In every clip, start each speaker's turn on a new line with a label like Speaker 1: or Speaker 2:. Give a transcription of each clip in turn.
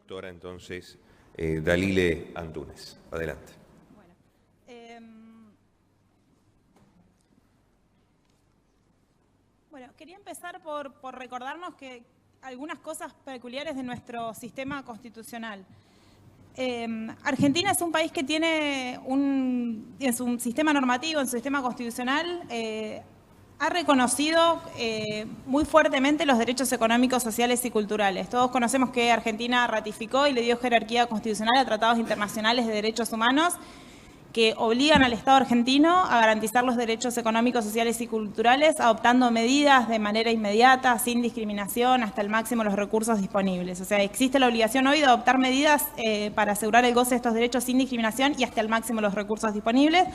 Speaker 1: doctora, entonces, Dalile Antúnez. Adelante.
Speaker 2: Bueno, quería empezar por recordarnos que algunas cosas peculiares de nuestro sistema constitucional. Argentina es un país que tiene en su sistema normativo, en su sistema constitucional, ha reconocido muy fuertemente los derechos económicos, sociales y culturales. Todos conocemos que Argentina ratificó y le dio jerarquía constitucional a tratados internacionales de derechos humanos que obligan al Estado argentino a garantizar los derechos económicos, sociales y culturales, adoptando medidas de manera inmediata, sin discriminación, hasta el máximo de los recursos disponibles. O sea, existe la obligación hoy de adoptar medidas para asegurar el goce de estos derechos sin discriminación y hasta el máximo de los recursos disponibles.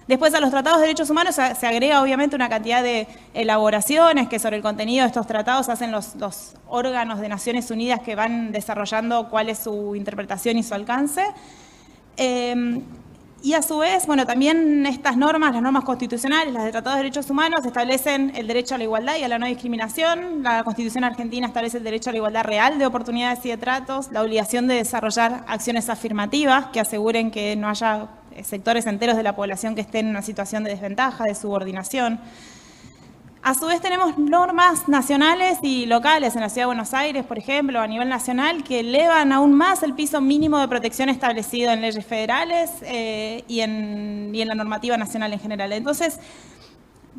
Speaker 2: Después, a los tratados de derechos humanos se agrega obviamente una cantidad de elaboraciones que sobre el contenido de estos tratados hacen los órganos de Naciones Unidas que van desarrollando cuál es su interpretación y su alcance. Y a su vez, bueno, también estas normas, las normas constitucionales, las de tratados de derechos humanos, establecen el derecho a la igualdad y a la no discriminación. La Constitución argentina establece el derecho a la igualdad real de oportunidades y de tratos, la obligación de desarrollar acciones afirmativas que aseguren que no haya sectores enteros de la población que estén en una situación de desventaja, de subordinación. A su vez tenemos normas nacionales y locales en la Ciudad de Buenos Aires, por ejemplo, a nivel nacional, que elevan aún más el piso mínimo de protección establecido en leyes federales y en la normativa nacional en general. Entonces,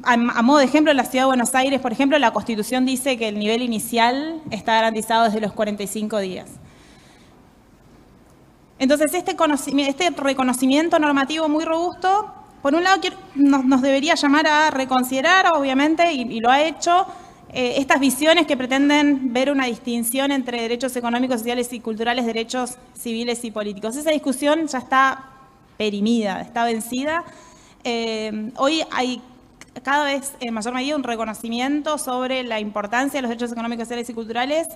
Speaker 2: a modo de ejemplo, en la Ciudad de Buenos Aires, por ejemplo, la Constitución dice que el nivel inicial está garantizado desde los 45 días. Entonces, este reconocimiento normativo muy robusto, por un lado, nos debería llamar a reconsiderar, obviamente, y lo ha hecho, estas visiones que pretenden ver una distinción entre derechos económicos, sociales y culturales, derechos civiles y políticos. Esa discusión ya está perimida, está vencida. Hoy hay cada vez en mayor medida un reconocimiento sobre la importancia de los derechos económicos, sociales y culturales,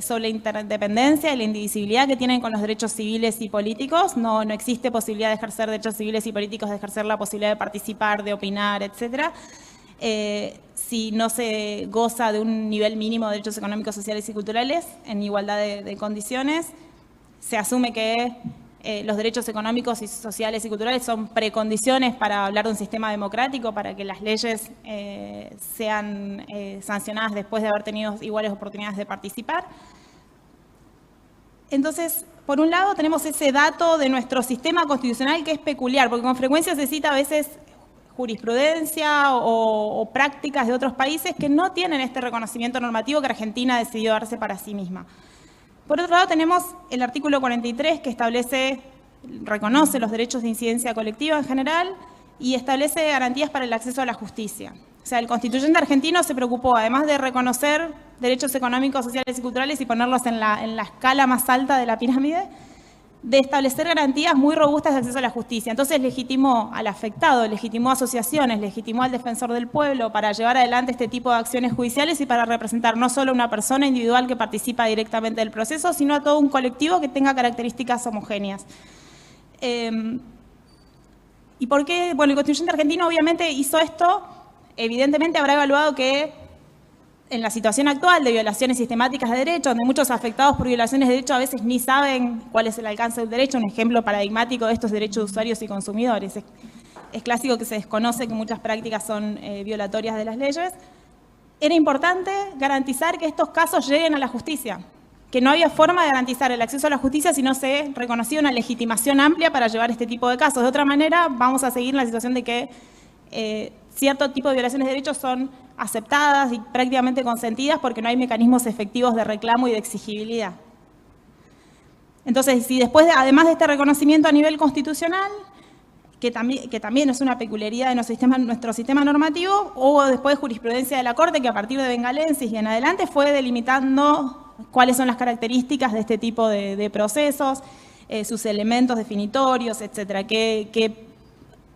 Speaker 2: sobre la interdependencia y la indivisibilidad que tienen con los derechos civiles y políticos. No existe posibilidad de ejercer derechos civiles y políticos, de ejercer la posibilidad de participar, de opinar, etcétera, si no se goza de un nivel mínimo de derechos económicos, sociales y culturales en igualdad de condiciones. Se asume que los derechos económicos y sociales y culturales son precondiciones para hablar de un sistema democrático, para que las leyes sean sancionadas después de haber tenido iguales oportunidades de participar. Entonces, por un lado tenemos ese dato de nuestro sistema constitucional que es peculiar, porque con frecuencia se cita a veces jurisprudencia o prácticas de otros países que no tienen este reconocimiento normativo que Argentina decidió darse para sí misma. Por otro lado, tenemos el artículo 43 que reconoce los derechos de incidencia colectiva en general y establece garantías para el acceso a la justicia. O sea, el constituyente argentino se preocupó, además de reconocer derechos económicos, sociales y culturales y ponerlos en la escala más alta de la pirámide, de establecer garantías muy robustas de acceso a la justicia. Entonces legitimó al afectado, legitimó asociaciones, legitimó al defensor del pueblo para llevar adelante este tipo de acciones judiciales y para representar no solo a una persona individual que participa directamente del proceso, sino a todo un colectivo que tenga características homogéneas. ¿Y por qué? Bueno, el constituyente argentino obviamente hizo esto, evidentemente habrá evaluado que en la situación actual de violaciones sistemáticas de derechos, donde muchos afectados por violaciones de derechos a veces ni saben cuál es el alcance del derecho, un ejemplo paradigmático de estos derechos de usuarios y consumidores. Es clásico que se desconoce que muchas prácticas son violatorias de las leyes. Era importante garantizar que estos casos lleguen a la justicia, que no había forma de garantizar el acceso a la justicia si no se reconocía una legitimación amplia para llevar este tipo de casos. De otra manera, vamos a seguir en la situación de que cierto tipo de violaciones de derechos son aceptadas y prácticamente consentidas porque no hay mecanismos efectivos de reclamo y de exigibilidad. Entonces, si después, además de este reconocimiento a nivel constitucional, que también es una peculiaridad de nuestro sistema normativo, hubo después jurisprudencia de la Corte que a partir de Bengalensis y en adelante fue delimitando cuáles son las características de este tipo de procesos, sus elementos definitorios, etcétera, qué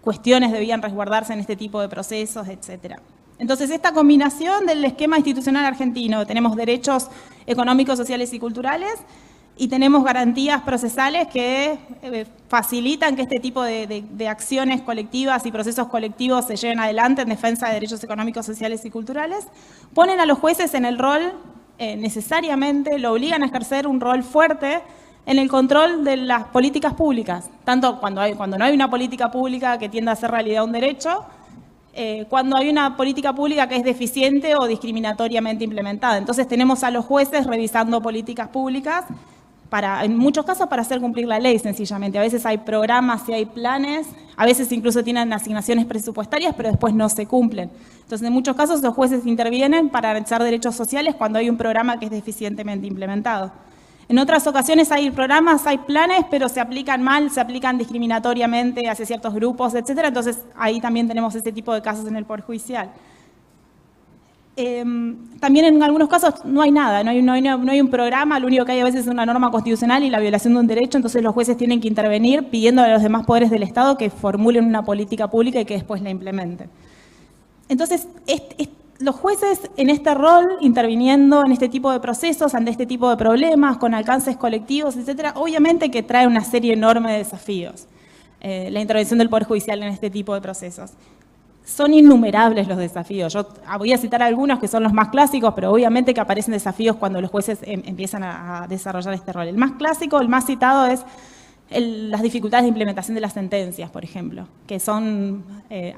Speaker 2: cuestiones debían resguardarse en este tipo de procesos, etcétera. Entonces, esta combinación del esquema institucional argentino, tenemos derechos económicos, sociales y culturales, y tenemos garantías procesales que facilitan que este tipo de acciones colectivas y procesos colectivos se lleven adelante en defensa de derechos económicos, sociales y culturales, ponen a los jueces en el rol, necesariamente, lo obligan a ejercer un rol fuerte en el control de las políticas públicas, tanto cuando no hay una política pública que tienda a hacer realidad un derecho, cuando hay una política pública que es deficiente o discriminatoriamente implementada. Entonces tenemos a los jueces revisando políticas públicas, en muchos casos para hacer cumplir la ley sencillamente. A veces hay programas y hay planes, a veces incluso tienen asignaciones presupuestarias, pero después no se cumplen. Entonces en muchos casos los jueces intervienen para garantizar derechos sociales cuando hay un programa que es deficientemente implementado. En otras ocasiones hay programas, hay planes, pero se aplican mal, se aplican discriminatoriamente hacia ciertos grupos, etc. Entonces, ahí también tenemos ese tipo de casos en el Poder Judicial. También en algunos casos no hay nada, no hay un programa, lo único que hay a veces es una norma constitucional y la violación de un derecho, entonces los jueces tienen que intervenir pidiendo a los demás poderes del Estado que formulen una política pública y que después la implementen. Entonces, los jueces en este rol, interviniendo en este tipo de procesos, ante este tipo de problemas, con alcances colectivos, etcétera, obviamente que trae una serie enorme de desafíos, la intervención del Poder Judicial en este tipo de procesos. Son innumerables los desafíos. Yo voy a citar algunos que son los más clásicos, pero obviamente que aparecen desafíos cuando los jueces empiezan a desarrollar este rol. El más clásico, el más citado es las dificultades de implementación de las sentencias, por ejemplo, que son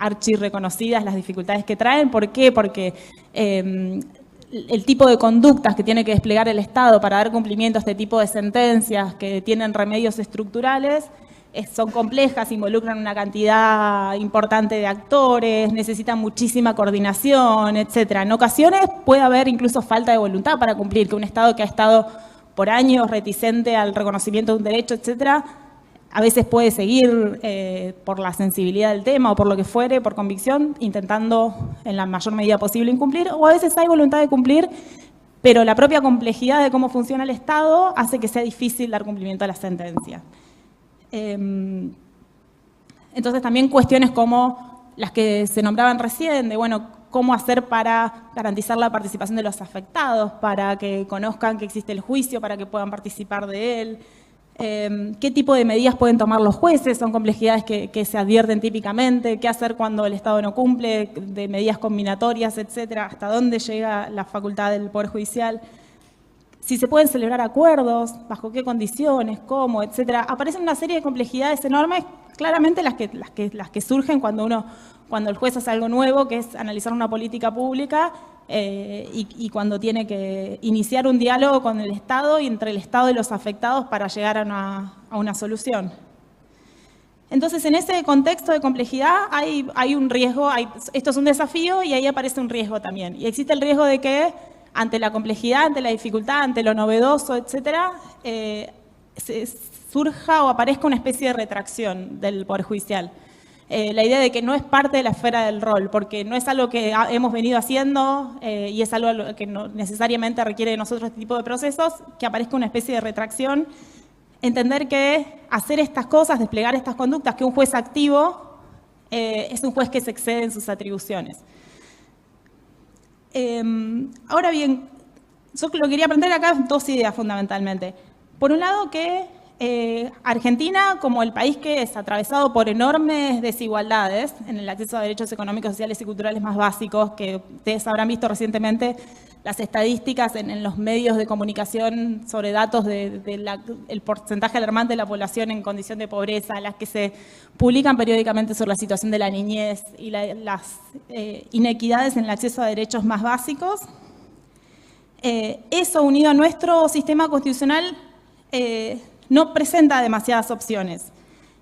Speaker 2: archirreconocidas las dificultades que traen. ¿Por qué? Porque el tipo de conductas que tiene que desplegar el Estado para dar cumplimiento a este tipo de sentencias que tienen remedios estructurales son complejas, involucran una cantidad importante de actores, necesitan muchísima coordinación, etc. En ocasiones puede haber incluso falta de voluntad para cumplir, que un Estado que ha estado por años reticente al reconocimiento de un derecho, etcétera, a veces puede seguir por la sensibilidad del tema o por lo que fuere, por convicción, intentando en la mayor medida posible incumplir, o a veces hay voluntad de cumplir, pero la propia complejidad de cómo funciona el Estado hace que sea difícil dar cumplimiento a la sentencia. Entonces también cuestiones como las que se nombraban recién, de bueno, cómo hacer para garantizar la participación de los afectados, para que conozcan que existe el juicio, para que puedan participar de él, qué tipo de medidas pueden tomar los jueces, son complejidades que se advierten típicamente, qué hacer cuando el Estado no cumple, de medidas combinatorias, etcétera, hasta dónde llega la facultad del Poder Judicial. Si se pueden celebrar acuerdos, bajo qué condiciones, cómo, etcétera. Aparecen una serie de complejidades enormes, claramente las que surgen cuando el juez hace algo nuevo, que es analizar una política pública y cuando tiene que iniciar un diálogo con el Estado y entre el Estado y los afectados para llegar a una solución. Entonces, en ese contexto de complejidad hay un riesgo, esto es un desafío y ahí aparece un riesgo también. Y existe el riesgo de que ante la complejidad, ante la dificultad, ante lo novedoso, etcétera, surja o aparezca una especie de retracción del Poder Judicial. La idea de que no es parte de la esfera del rol, porque no es algo que hemos venido haciendo y es algo que no necesariamente requiere de nosotros este tipo de procesos, que aparezca una especie de retracción. Entender que hacer estas cosas, desplegar estas conductas, que un juez activo es un juez que se excede en sus atribuciones. Ahora bien, yo lo quería plantear acá dos ideas fundamentalmente. Por un lado que Argentina, como el país que es atravesado por enormes desigualdades en el acceso a derechos económicos, sociales y culturales más básicos, que ustedes habrán visto recientemente las estadísticas en los medios de comunicación sobre datos del porcentaje alarmante de la población en condición de pobreza, las que se publican periódicamente sobre la situación de la niñez y las inequidades en el acceso a derechos más básicos. Eso unido a nuestro sistema constitucional no presenta demasiadas opciones.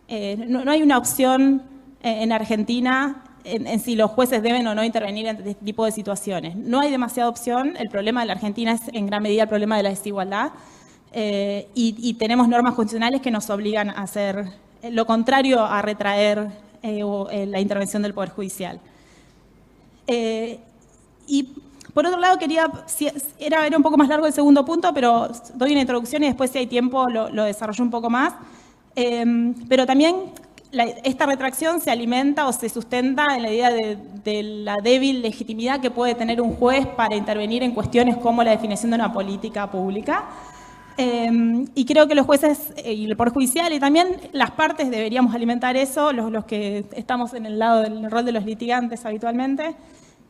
Speaker 2: No hay una opción en Argentina en si los jueces deben o no intervenir en este tipo de situaciones. No hay demasiada opción. El problema de la Argentina es en gran medida el problema de la desigualdad y tenemos normas constitucionales que nos obligan a hacer lo contrario a retraer la intervención del Poder Judicial. Y por otro lado, era un poco más largo el segundo punto, pero doy una introducción y después, si hay tiempo, lo desarrollo un poco más. Pero también esta retracción se alimenta o se sustenta en la idea de la débil legitimidad que puede tener un juez para intervenir en cuestiones como la definición de una política pública. Y creo que los jueces y el Poder Judicial y también las partes deberíamos alimentar eso, los que estamos en el lado del rol de los litigantes habitualmente,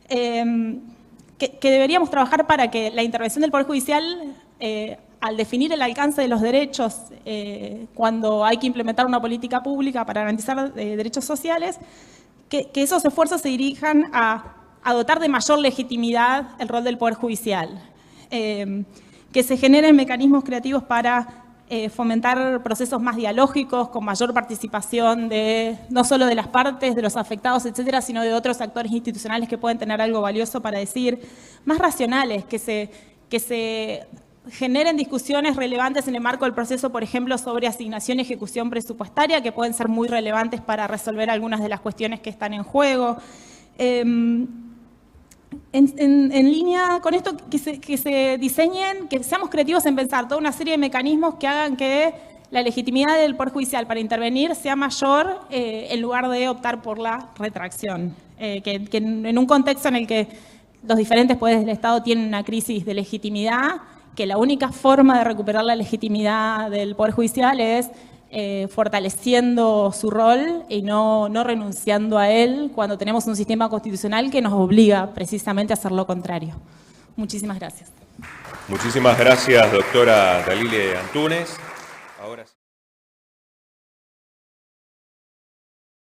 Speaker 2: que deberíamos trabajar para que la intervención del Poder Judicial al definir el alcance de los derechos cuando hay que implementar una política pública para garantizar derechos sociales, que esos esfuerzos se dirijan a dotar de mayor legitimidad el rol del Poder Judicial, que se generen mecanismos creativos para fomentar procesos más dialógicos, con mayor participación no solo de las partes, de los afectados, etcétera, sino de otros actores institucionales que pueden tener algo valioso para decir, más racionales, que se generen discusiones relevantes en el marco del proceso, por ejemplo, sobre asignación y ejecución presupuestaria, que pueden ser muy relevantes para resolver algunas de las cuestiones que están en juego. En línea con esto, que se diseñen, que seamos creativos en pensar toda una serie de mecanismos que hagan que la legitimidad del Poder Judicial para intervenir sea mayor en lugar de optar por la retracción. Que en un contexto en el que los diferentes poderes del Estado tienen una crisis de legitimidad, que la única forma de recuperar la legitimidad del Poder Judicial es fortaleciendo su rol y no renunciando a él cuando tenemos un sistema constitucional que nos obliga precisamente a hacer lo contrario. Muchísimas gracias.
Speaker 1: Muchísimas gracias, doctora Dalile Antúnez. Ahora sí.